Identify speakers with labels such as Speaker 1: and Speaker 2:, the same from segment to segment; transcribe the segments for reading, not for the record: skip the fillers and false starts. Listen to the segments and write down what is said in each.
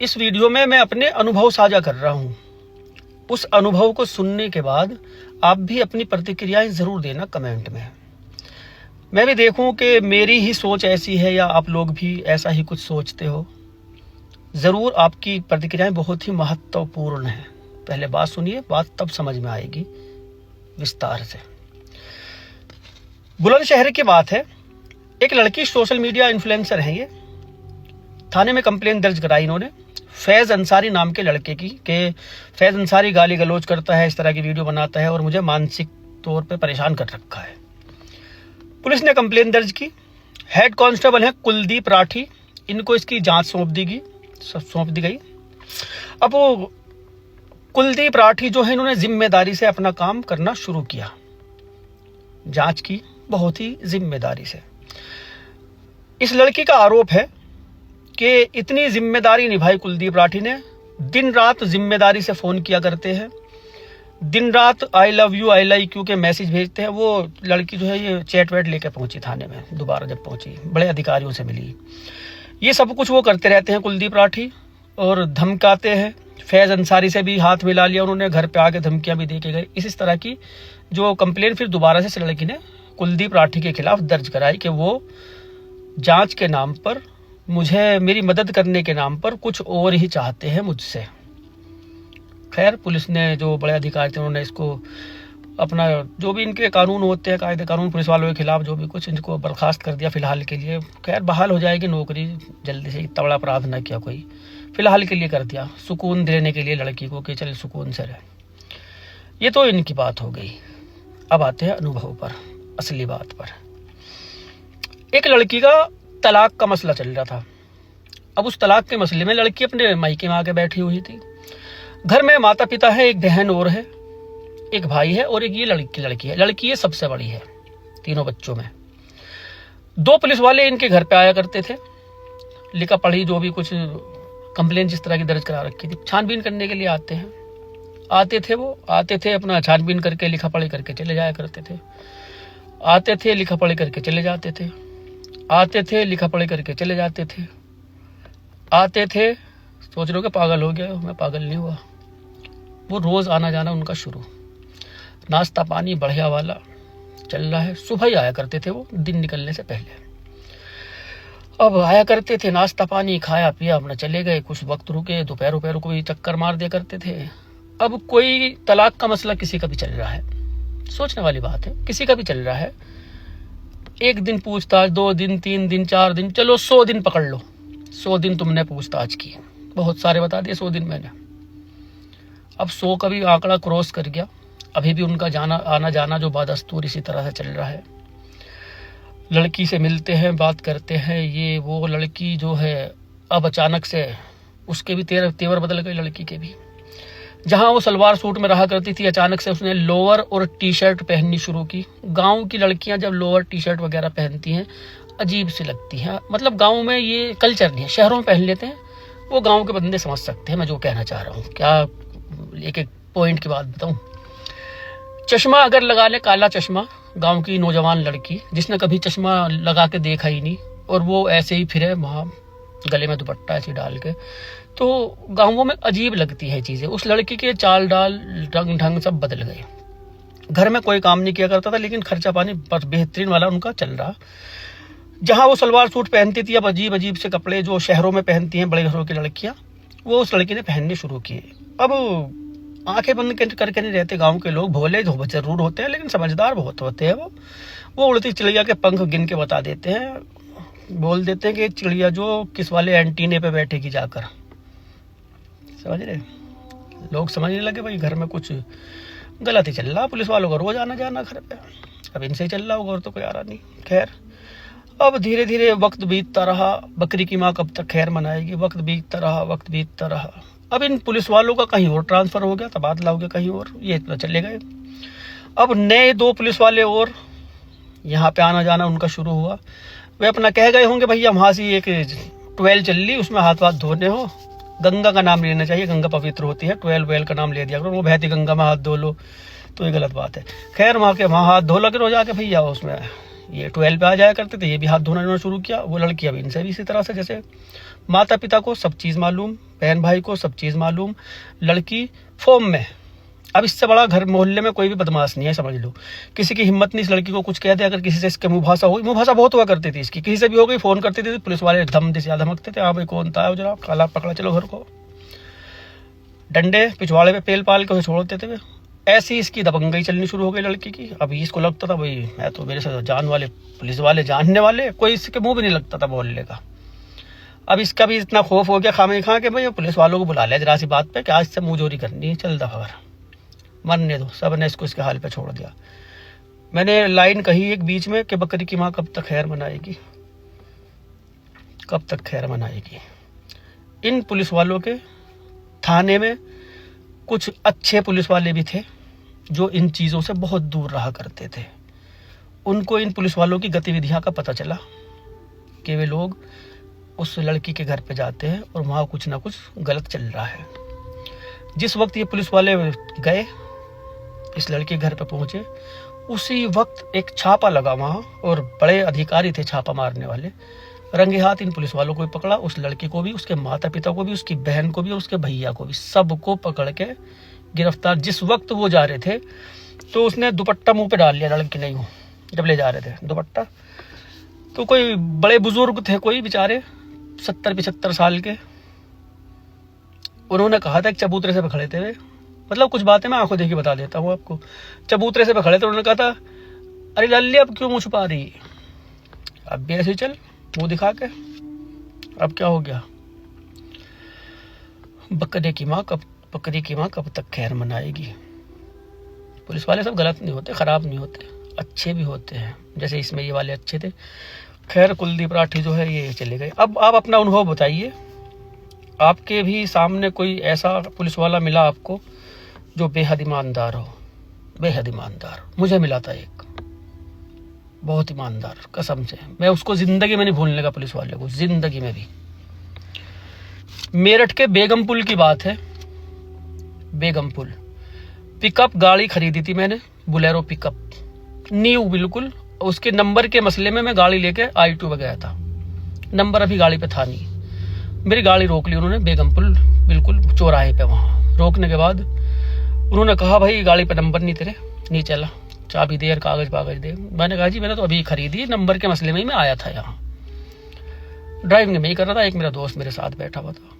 Speaker 1: इस वीडियो में मैं अपने अनुभव साझा कर रहा हूँ। उस अनुभव को सुनने के बाद आप भी अपनी प्रतिक्रियाएं ज़रूर देना कमेंट में। मैं भी देखूं कि मेरी ही सोच ऐसी है या आप लोग भी ऐसा ही कुछ सोचते हो। ज़रूर आपकी प्रतिक्रियाएं बहुत ही महत्वपूर्ण हैं। पहले बात सुनिए, बात तब समझ में आएगी विस्तार से। बुलंदशहर की बात है। एक लड़की सोशल मीडिया इन्फ्लुएंसर है। ये थाने में कंप्लेंट दर्ज कराई इन्होंने फैज़ अंसारी नाम के लड़के की कि फैज़ अंसारी गाली गलौज करता है, इस तरह की वीडियो बनाता है और मुझे मानसिक तौर पे परेशान कर रखा है। पुलिस ने कंप्लेंट दर्ज की। हेड कांस्टेबल है कुलदीप राठी, इनको इसकी जांच सौंप दी गई। अब वो कुलदीप राठी जो है, इन्होंने जिम्मेदारी से अपना काम करना शुरू किया। जांच की बहुत ही जिम्मेदारी से। इस लड़की का आरोप है कि इतनी जिम्मेदारी निभाई कुलदीप राठी ने। दिन रात जिम्मेदारी से फोन किया करते हैं, दिन रात I love you I like you के मैसेज भेजते हैं। वो लड़की जो है ये चैट वैट लेकर पहुंची थाने में। दोबारा जब पहुंची बड़े अधिकारियों से मिली। ये सब कुछ वो करते रहते हैं कुलदीप राठी और धमकाते हैं। फैज़ अंसारी से भी हाथ मिला लिया उन्होंने, घर पे आके धमकियां भी दे के गए। इस तरह की जो कंप्लेन फिर दोबारा से लड़की ने कुलदीप राठी के खिलाफ दर्ज कराई कि वो जांच के नाम पर, मुझे मेरी मदद करने के नाम पर कुछ और ही चाहते हैं मुझसे। खैर पुलिस ने, जो बड़े अधिकारी थे, उन्होंने इसको अपना जो भी इनके कानून होते हैं, कायदे कानून पुलिस वालों के खिलाफ जो भी कुछ, इनको बर्खास्त कर दिया फिलहाल के लिए। खैर बहाल हो जाएगी नौकरी जल्दी से, इतना बड़ा अपराध ना किया कोई, फिलहाल के लिए कर दिया, सुकून देने के लिए लड़की को कि चल सुकून से रहे। ये तो इनकी बात हो गई। अब आते हैं अनुभव पर, असली बात पर। एक लड़की का तलाक का मसला चल रहा था। अब उस तलाक के मसले में लड़की अपने मायके में आके बैठी हुई थी। घर में माता पिता है, एक बहन और है, एक भाई है और एक ये लड़की है। लड़की ये सबसे बड़ी है तीनों बच्चों में। 2 पुलिस वाले इनके घर पे आया करते थे। लिखा पढ़ी जो भी कुछ कंप्लेंट जिस तरह की दर्ज करा रखी थी, छानबीन करने के लिए आते थे अपना छानबीन करके लिखा पढ़ी करके चले जाया करते थे। आते थे लिखा पढ़ी करके चले जाते थे। आते थे लिखा पढ़ी करके चले जाते थे। आते थे, सोच रहे हो कि पागल हो गया। मैं पागल नहीं हुआ। वो रोज आना जाना उनका शुरू, नाश्ता पानी बढ़िया वाला चल रहा है। सुबह ही आया करते थे वो, दिन निकलने से पहले। अब आया करते थे, नाश्ता पानी खाया पिया, अपना चले गए। कुछ वक्त रुके, दोपहर को भी चक्कर मार दिया करते थे। अब कोई तलाक का मसला किसी का भी चल रहा है, सोचने वाली बात है, किसी का भी चल रहा है। 1 दिन पूछताछ, 2 दिन, 3 दिन, 4 दिन, चलो 100 दिन पकड़ लो। 100 दिन तुमने पूछताछ की, बहुत सारे बता दिए 100 दिन मैंने। अब 100 का भी आंकड़ा क्रॉस कर गया। अभी भी उनका आना जाना जो बादस्तूर इसी तरह से चल रहा है। लड़की से मिलते हैं, बात करते हैं, ये वो। लड़की जो है अब अचानक से उसके भी तेवर बदल गए। लड़की के भी, जहां वो सलवार सूट में रहा करती थी, अचानक से उसने लोअर और टी शर्ट पहननी शुरू की। गांव की लड़कियां जब लोअर टी शर्ट वगैरह पहनती हैं अजीब सी लगती हैं। मतलब गांव में ये कल्चर नहीं है, शहरों में पहन लेते हैं। वो गांव के बंदे समझ सकते हैं मैं जो कहना चाह रहा हूँ। क्या एक पॉइंट की बात बताऊं। चश्मा अगर लगा ले, काला चश्मा, गांव की नौजवान लड़की जिसने कभी चश्मा लगा के देखा ही नहीं, और वो ऐसे ही फिरे वहां गले में दुपट्टा ऐसे डाल के, तो गांवों में अजीब लगती है चीजें। उस लड़की के चाल डाल, रंग ढंग सब बदल गए। घर में कोई काम नहीं किया करता था, लेकिन खर्चा पानी बेहतरीन वाला उनका चल रहा। जहां वो सलवार सूट पहनती थी, अब अजीब अजीब से कपड़े जो शहरों में पहनती हैं बड़े घरों की लड़कियां, वो उस लड़की ने पहनने शुरू किए। अब आंखें बंद करके नहीं रहते गांव के लोग। भोले जरूर होते हैं लेकिन समझदार बहुत होते हैं। वो उड़ती चिड़िया के पंख गिन के बता देते हैं, बोल देते हैं कि चिड़िया जो किस वाले एंटीने पे बैठेगी जाकर। समझ रहे लोग, समझने लगे भाई घर में कुछ गलत ही चल रहा। पुलिस वालों का रोज आना जाना घर पे, अब इनसे ही चल रहा होगा और तो कोई आ रहा नहीं। खैर अब धीरे धीरे वक्त बीतता रहा। बकरी की माँ कब तक खैर मनाएगी। वक्त बीतता रहा। अब इन पुलिस वालों का कहीं और ट्रांसफर हो गया, तबादला हो गया कहीं और, ये इतना चले गए। अब नए 2 पुलिस वाले और यहाँ पे आना जाना उनका शुरू हुआ। वे अपना कह गए होंगे भैया वहां से एक 12 चल रही, उसमें हाथ धोने हो, गंगा का नाम लेना चाहिए, गंगा पवित्र होती है। 12 का नाम ले दिया करो, वो बहती गंगा में हाथ धो लो, तो ये गलत बात है। खैर वहां हाथ धो लगे रो जाके भैया उसमें ये 12 पे आ जाया करते थे, ये भी हाथ धोना शुरू किया। वो लड़की अब इनसे भी इसी तरह से, जैसे माता पिता को सब चीज़ मालूम, बहन भाई को सब चीज़ मालूम, लड़की फॉर्म में। अब इससे बड़ा घर मोहल्ले में कोई भी बदमाश नहीं है, समझ लो। किसी की हिम्मत नहीं इस लड़की को कुछ कह दे। अगर किसी से इसके मुँह भाषा हुई, मुँह भाषा बहुत हुआ करती थी इसकी, किसी से भी हो गई, फ़ोन करती थी, पुलिस वाले धमकते थे, हाँ भाई कौन था जरा, काला पकड़ा, चलो घर को। डंडे पिछवाड़े पे पेल पाल के उसे छोड़ देते थे। ऐसी इसकी दबंगई चलनी शुरू हो गई लड़की की। अभी इसको लगता था भाई मैं तो, मेरे से जान वाले पुलिस वाले, जानने वाले, कोई इसके मुंह भी नहीं लगता था मोहल्ले का। अब इसका भी इतना खौफ हो गया खामे खा के भाई पुलिस वालों को बुला लिया जरा सी बात पे कि आज से मुंह जोरी करनी है, चल दफा कर, मरने दो। सब ने इसको इसके हाल पे छोड़ दिया। मैंने लाइन कही एक बीच में कि बकरी की माँ कब तक खैर मनाएगी, कब तक खैर मनाएगी। इन पुलिस वालों के थाने में कुछ अच्छे पुलिस वाले भी थे जो इन चीज़ों से बहुत दूर रहा करते थे। उनको इन पुलिस वालों की गतिविधियां का पता चला कि वे लोग उस लड़की के घर पे जाते हैं और वहाँ कुछ ना कुछ गलत चल रहा है। जिस वक्त ये पुलिस वाले गए, इस लड़के के घर पे पहुँचे, उसी वक्त एक छापा लगा वहाँ, और बड़े अधिकारी थे छापा मारने वाले। रंगे हाथ इन पुलिस वालों को भी पकड़ा, उस लड़के को भी, उसके माता पिता को भी, उसकी बहन को भी और उसके भैया को भी, सबको पकड़ के गिरफ्तार। जिस वक्त वो जा रहे थे तो उसने दुपट्टा मुंह पे डाल लिया, लड़की नहीं हो, जब ले जा रहे थे दुपट्टा। तो कोई बड़े बुजुर्ग थे, कोई बेचारे 70-75 साल के, उन्होंने कहा था, एक चबूतरे से पे खड़े थे वे, मतलब कुछ बातें मैं आंखों देखी बता देता हूँ आपको। चबूतरे से पे खड़े थे, उन्होंने कहा था, अरे लल्ली अब क्यों मुँह छुपा रही, अब भी ऐसे चल मुंह दिखा के, अब क्या हो गया। बकरी की माँ कब तक खैर मनाएगी। पुलिस वाले सब गलत नहीं होते, खराब नहीं होते, अच्छे भी होते हैं। जैसे इसमें ये वाले अच्छे थे। खैर कुलदीप राठी जो है ये चले गए। अब आप अपना अनुभव बताइए, आपके भी सामने कोई ऐसा पुलिस वाला मिला आपको जो बेहद ईमानदार हो, बेहद ईमानदार। मुझे मिला था एक, बहुत ईमानदार, कसम से। मैं उसको जिंदगी में नहीं भूलने का, पुलिस वाले को, जिंदगी में भी। मेरठ के बेगम पुल की बात है, बेगम पुल। पिकअप गाड़ी खरीदी थी मैंने, बुलेरो पिकअप, न्यू बिल्कुल। उसके नंबर के मसले में मैं गाड़ी लेके I2 पे गया था, नंबर अभी गाड़ी पे था नहीं। मेरी गाड़ी रोक ली उन्होंने बेगम पुल, बिल्कुल चौराहे पे। वहाँ रोकने के बाद उन्होंने कहा, भाई गाड़ी पे नंबर नहीं तेरे, नहीं चला, चाबी दे और कागज दे। मैंने कहा, जी मैंने तो अभी खरीदी, नंबर के मसले में ही मैं आया था यहाँ। ड्राइविंग में ही कर रहा था, एक मेरा दोस्त मेरे साथ बैठा हुआ था।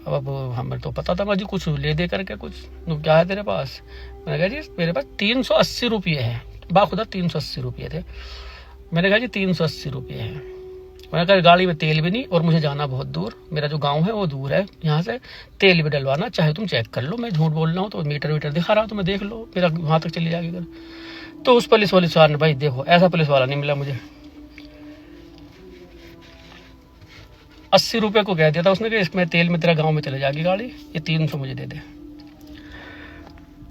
Speaker 1: अब हमें तो पता था जी कुछ ले दे करके, कुछ क्या है तेरे पास। मैंने कहा, जी मेरे पास 380 रुपये है, बाखुदा 380 रुपये थे। मैंने कहा, जी 380 रुपये है। मैंने कहा, गाड़ी में तेल भी नहीं और मुझे जाना बहुत दूर, मेरा जो गांव है वो दूर है यहाँ से, तेल भी डलवाना, चाहे तुम चेक कर लो, मैं झूठ बोल रहा हूँ तो मीटर वीटर दिखा रहा हूँ, तो मैं देख लो, मेरा वहाँ तक चली जाएगी घर। तो उस पुलिस वाले सर ने, भाई देखो ऐसा पुलिस वाला नहीं मिला मुझे। 80 रुपये को कह दिया था उसने कि इसमें तेल में तेरा गाँव में चले जाएगी गाड़ी, ये 300 मुझे दे दे।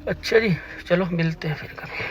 Speaker 1: अच्छा जी, चलो मिलते हैं फिर कभी।